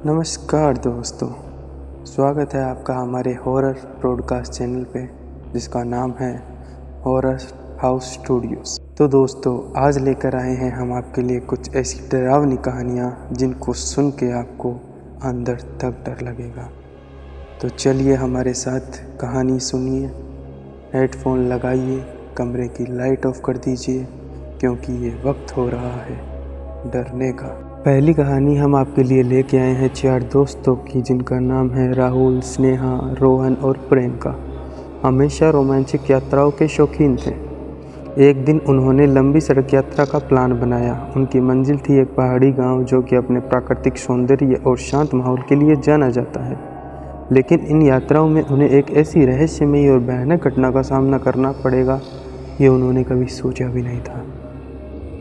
नमस्कार दोस्तों, स्वागत है आपका हमारे हॉरर ब्रॉडकास्ट चैनल पे जिसका नाम है हॉरर हाउस स्टूडियोज़। तो दोस्तों, आज लेकर आए हैं हम आपके लिए कुछ ऐसी डरावनी कहानियाँ जिनको सुन के आपको अंदर तक डर लगेगा। तो चलिए हमारे साथ कहानी सुनिए। हेडफोन लगाइए, कमरे की लाइट ऑफ कर दीजिए क्योंकि ये वक्त हो रहा है डरने का। पहली कहानी हम आपके लिए लेके आए हैं 4 दोस्तों की, जिनका नाम है राहुल, स्नेहा, रोहन और प्रियंका। हमेशा रोमांचक यात्राओं के शौकीन थे। एक दिन उन्होंने लंबी सड़क यात्रा का प्लान बनाया। उनकी मंजिल थी एक पहाड़ी गांव जो कि अपने प्राकृतिक सौंदर्य और शांत माहौल के लिए जाना जाता है। लेकिन इन यात्राओं में उन्हें एक ऐसी रहस्यमयी और भयानक घटना का सामना करना पड़ेगा, ये उन्होंने कभी सोचा भी नहीं था।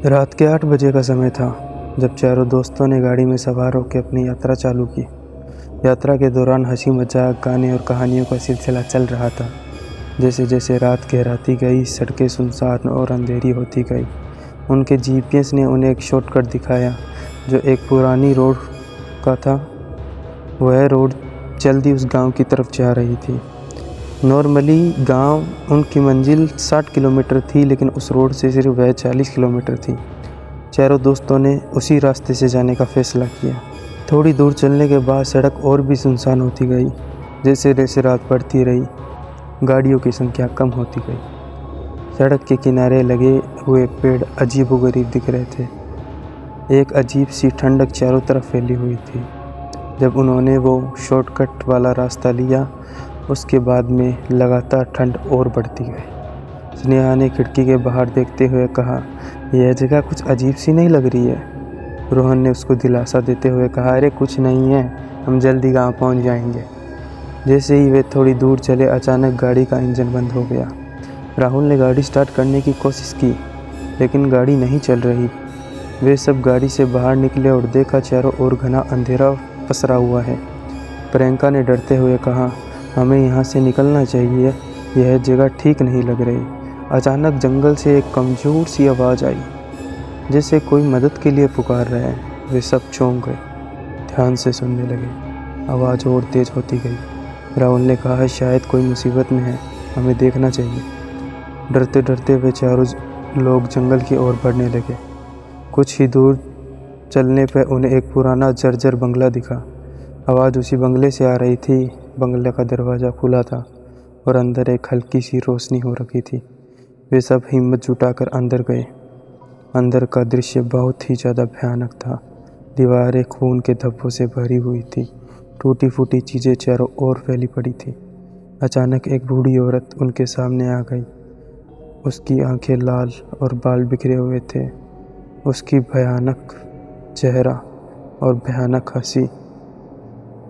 रात के 8 बजे का समय था जब चारों दोस्तों ने गाड़ी में सवार होकर अपनी यात्रा चालू की। यात्रा के दौरान हंसी मजाक, गाने और कहानियों का सिलसिला चल रहा था। जैसे जैसे रात गहराती गई, सड़कें सुनसान और अंधेरी होती गई। उनके जीपीएस ने उन्हें एक शॉर्टकट दिखाया जो एक पुरानी रोड का था। वह रोड जल्दी उस गांव की तरफ जा रही थी। नॉर्मली गांव उनकी मंजिल 60 किलोमीटर थी, लेकिन उस रोड से सिर्फ वह 40 किलोमीटर थी। चारों दोस्तों ने उसी रास्ते से जाने का फैसला किया। थोड़ी दूर चलने के बाद सड़क और भी सुनसान होती गई। जैसे जैसे रात बढ़ती रही, गाड़ियों की संख्या कम होती गई। सड़क के किनारे लगे हुए पेड़ अजीबोगरीब दिख रहे थे। एक अजीब सी ठंडक चारों तरफ फैली हुई थी। जब उन्होंने वो शॉर्टकट वाला रास्ता लिया, उसके बाद में लगातार ठंड और बढ़ती गई। स्नेहा ने खिड़की के बाहर देखते हुए कहा, यह जगह कुछ अजीब सी नहीं लग रही है। रोहन ने उसको दिलासा देते हुए कहा, अरे कुछ नहीं है, हम जल्दी गांव पहुंच जाएंगे। जैसे ही वे थोड़ी दूर चले, अचानक गाड़ी का इंजन बंद हो गया। राहुल ने गाड़ी स्टार्ट करने की कोशिश की, लेकिन गाड़ी नहीं चल रही। वे सब गाड़ी से बाहर निकले और देखा चारों ओर घना अंधेरा पसरा हुआ है। प्रियंका ने डरते हुए कहा, हमें यहाँ से निकलना चाहिए, यह जगह ठीक नहीं लग रही। अचानक जंगल से एक कमज़ोर सी आवाज़ आई, जैसे कोई मदद के लिए पुकार रहा है। वे सब चौंक गए, ध्यान से सुनने लगे। आवाज़ और तेज़ होती गई। राहुल ने कहा, शायद कोई मुसीबत में है, हमें देखना चाहिए। डरते डरते वे चारों लोग जंगल की ओर बढ़ने लगे। कुछ ही दूर चलने पर उन्हें एक पुराना जर्जर बंगला दिखा। आवाज़ उसी बंगले से आ रही थी। बंगले का दरवाज़ा खुला था और अंदर एक हल्की सी रोशनी हो रखी थी। वे सब हिम्मत जुटाकर अंदर गए। अंदर का दृश्य बहुत ही ज़्यादा भयानक था। दीवारें खून के धब्बों से भरी हुई थी। टूटी फूटी चीज़ें चारों ओर फैली पड़ी थी। अचानक एक बूढ़ी औरत उनके सामने आ गई। उसकी आंखें लाल और बाल बिखरे हुए थे। उसकी भयानक चेहरा और भयानक हंसी।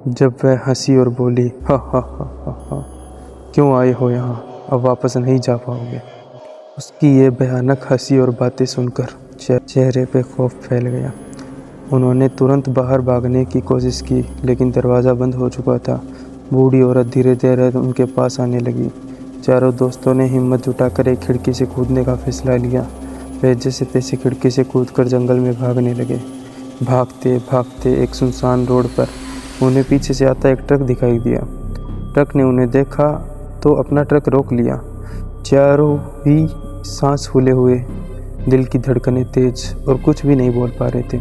जब वह हंसी और बोली, हा हा हा हा हा, क्यों आए हो यहाँ, अब वापस नहीं जा पाओगे। उसकी ये भयानक हंसी और बातें सुनकर चेहरे पे खौफ फैल गया। उन्होंने तुरंत बाहर भागने की कोशिश की, लेकिन दरवाज़ा बंद हो चुका था। बूढ़ी औरत धीरे धीरे उनके पास आने लगी। चारों दोस्तों ने हिम्मत जुटाकर एक खिड़की से कूदने का फैसला लिया। वे जैसे तैसे खिड़की से कूदकर जंगल में भागने लगे। भागते भागते एक सुनसान रोड पर उन्हें पीछे से आता एक ट्रक दिखाई दिया। ट्रक ने उन्हें देखा तो अपना ट्रक रोक लिया। चारों ही सांस फूले हुए, दिल की धड़कनें तेज और कुछ भी नहीं बोल पा रहे थे।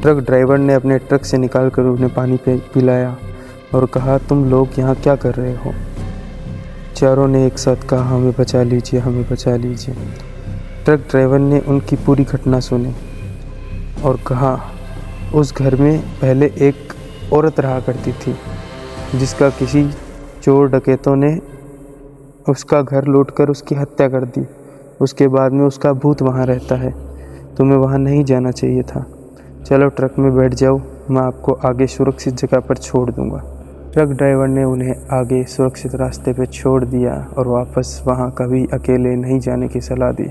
ट्रक ड्राइवर ने अपने ट्रक से निकालकर उन्हें पानी पिलाया और कहा, तुम लोग यहाँ क्या कर रहे हो। चारों ने एक साथ कहा, हमें बचा लीजिए, हमें बचा लीजिए। ट्रक ड्राइवर ने उनकी पूरी घटना सुनी और कहा, उस घर में पहले एक औरत रहा करती थी जिसका किसी चोर डकैतों ने उसका घर लूटकर उसकी हत्या कर दी। उसके बाद में उसका भूत वहाँ रहता है। तुम्हें वहाँ नहीं जाना चाहिए था। चलो ट्रक में बैठ जाओ, मैं आपको आगे सुरक्षित जगह पर छोड़ दूँगा। ट्रक ड्राइवर ने उन्हें आगे सुरक्षित रास्ते पर छोड़ दिया और वापस वहाँ कभी अकेले नहीं जाने की सलाह दी।